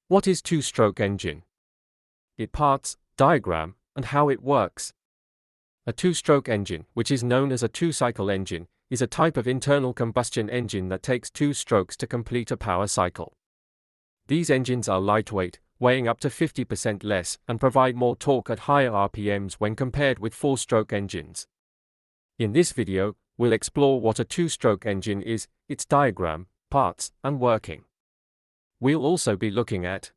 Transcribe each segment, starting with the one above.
What is two-stroke engine? Its parts, diagram, and how it works. A two-stroke engine, which is known as a two-cycle engine, is a type of internal combustion engine that takes two strokes to complete a power cycle. These engines are lightweight, weighing up to 50% less, and provide more torque at higher RPMs when compared with four-stroke engines. In this video, we'll explore what a two-stroke engine is, its diagram, parts, and working. We'll also be looking at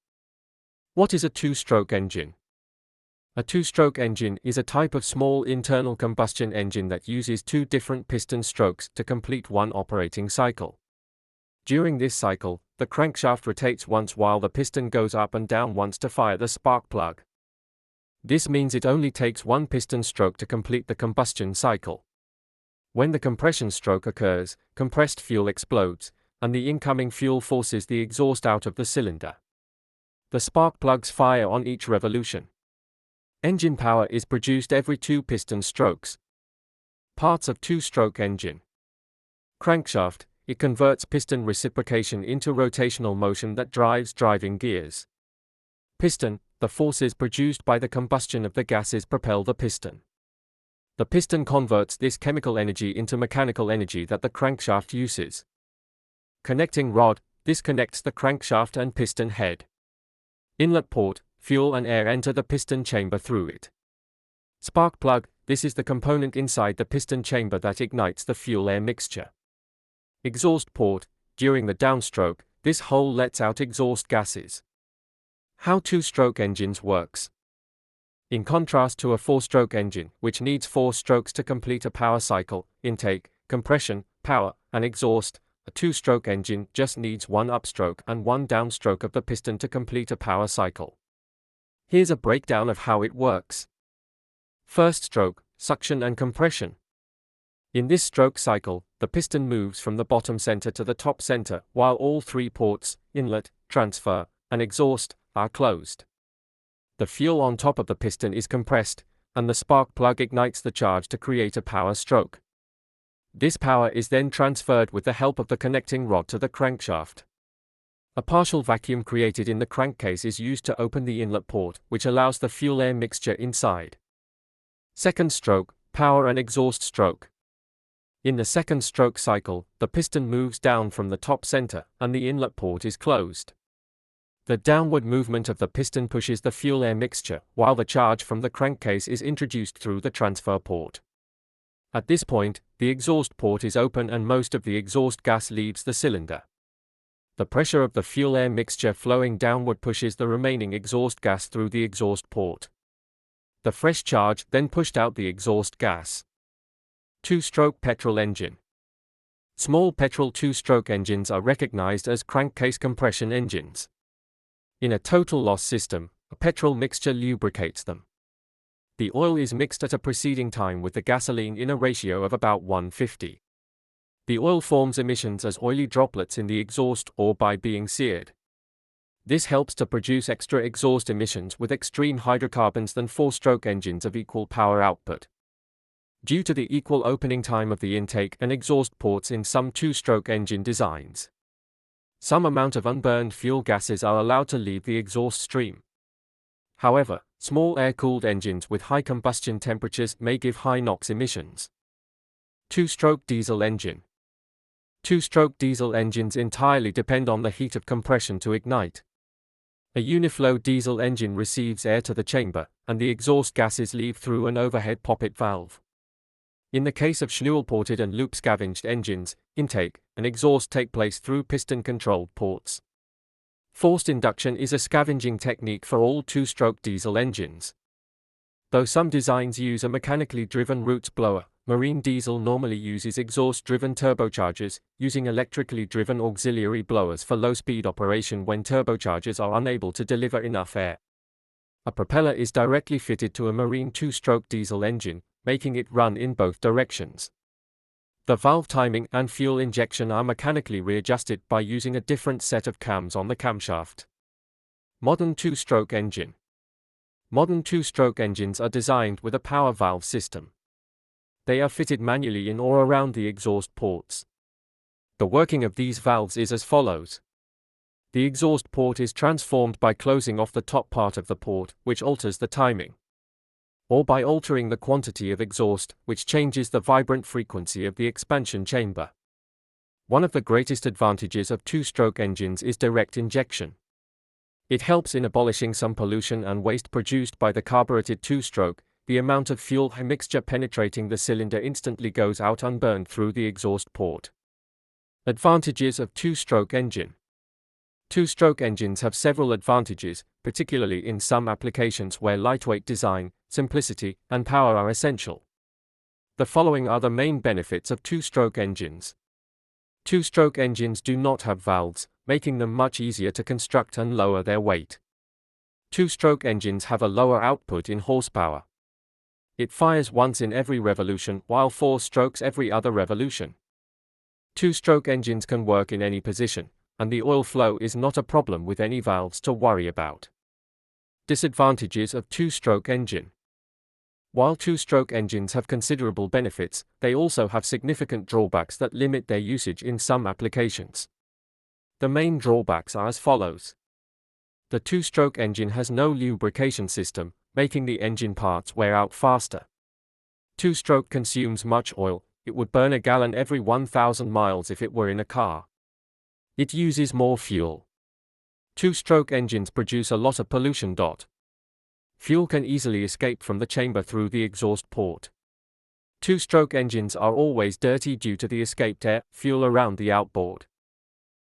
what is a two-stroke engine. A two-stroke engine is a type of small internal combustion engine that uses two different piston strokes to complete one operating cycle. During this cycle, the crankshaft rotates once while the piston goes up and down once to fire the spark plug. This means it only takes one piston stroke to complete the combustion cycle. When the compression stroke occurs, compressed fuel explodes, and the incoming fuel forces the exhaust out of the cylinder. The spark plugs fire on each revolution. Engine power is produced every two piston strokes. Parts of two-stroke engine. Crankshaft. It converts piston reciprocation into rotational motion that drives driving gears. Piston. The forces produced by the combustion of the gases propel the piston. The piston converts this chemical energy into mechanical energy that the crankshaft uses. Connecting rod. This connects the crankshaft and piston head. Inlet port. Fuel and air enter the piston chamber through it. Spark plug. This is the component inside the piston chamber that ignites the fuel-air mixture. Exhaust port. During the downstroke, this hole lets out exhaust gases. How two-stroke engines works. In contrast to a four-stroke engine, which needs four strokes to complete a power cycle, intake, compression, power, and exhaust, a two-stroke engine just needs one upstroke and one downstroke of the piston to complete a power cycle. Here's a breakdown of how it works. First stroke, suction and compression. In this stroke cycle, the piston moves from the bottom center to the top center while all three ports, inlet, transfer, and exhaust, are closed. The fuel on top of the piston is compressed, and the spark plug ignites the charge to create a power stroke. This power is then transferred with the help of the connecting rod to the crankshaft. A partial vacuum created in the crankcase is used to open the inlet port, which allows the fuel-air mixture inside. Second stroke, power and exhaust stroke. In the second stroke cycle, the piston moves down from the top center, and the inlet port is closed. The downward movement of the piston pushes the fuel-air mixture, while the charge from the crankcase is introduced through the transfer port. At this point, the exhaust port is open and most of the exhaust gas leaves the cylinder. The pressure of the fuel-air mixture flowing downward pushes the remaining exhaust gas through the exhaust port. The fresh charge then pushed out the exhaust gas. Two-stroke petrol engine. Small petrol two-stroke engines are recognized as crankcase compression engines. In a total loss system, a petrol mixture lubricates them. The oil is mixed at a preceding time with the gasoline in a ratio of about 1:50. The oil forms emissions as oily droplets in the exhaust or by being seared. This helps to produce extra exhaust emissions with extreme hydrocarbons than four-stroke engines of equal power output. Due to the equal opening time of the intake and exhaust ports in some two-stroke engine designs, some amount of unburned fuel gases are allowed to leave the exhaust stream. However, small air-cooled engines with high combustion temperatures may give high NOx emissions. Two-stroke diesel engine. Two-stroke diesel engines entirely depend on the heat of compression to ignite. A uniflow diesel engine receives air to the chamber, and the exhaust gases leave through an overhead poppet valve. In the case of Schnur-ported and loop-scavenged engines, intake and exhaust take place through piston-controlled ports. Forced induction is a scavenging technique for all two-stroke diesel engines. Though some designs use a mechanically driven Roots blower, marine diesel normally uses exhaust-driven turbochargers, using electrically driven auxiliary blowers for low-speed operation when turbochargers are unable to deliver enough air. A propeller is directly fitted to a marine two-stroke diesel engine, making it run in both directions. The valve timing and fuel injection are mechanically readjusted by using a different set of cams on the camshaft. Modern two-stroke engine. Modern two-stroke engines are designed with a power valve system. They are fitted manually in or around the exhaust ports. The working of these valves is as follows. The exhaust port is transformed by closing off the top part of the port, which alters the timing, or by altering the quantity of exhaust, which changes the vibrant frequency of the expansion chamber. One of the greatest advantages of two-stroke engines is direct injection. It helps in abolishing some pollution and waste produced by the carbureted two-stroke. The amount of fuel mixture penetrating the cylinder instantly goes out unburned through the exhaust port. Advantages of two-stroke engine. Two-stroke engines have several advantages, particularly in some applications where lightweight design, simplicity, and power are essential. The following are the main benefits of two-stroke engines. Two-stroke engines do not have valves, making them much easier to construct and lower their weight. Two-stroke engines have a lower output in horsepower. It fires once in every revolution, while four strokes every other revolution. Two-stroke engines can work in any position, and the oil flow is not a problem with any valves to worry about. Disadvantages of two-stroke engine. While two-stroke engines have considerable benefits, they also have significant drawbacks that limit their usage in some applications. The main drawbacks are as follows. The two-stroke engine has no lubrication system, making the engine parts wear out faster. Two-stroke consumes much oil. It would burn a gallon every 1,000 miles if it were in a car. It uses more fuel. Two-stroke engines produce a lot of pollution. Fuel can easily escape from the chamber through the exhaust port. Two-stroke engines are always dirty due to the escaped air, fuel around the outboard.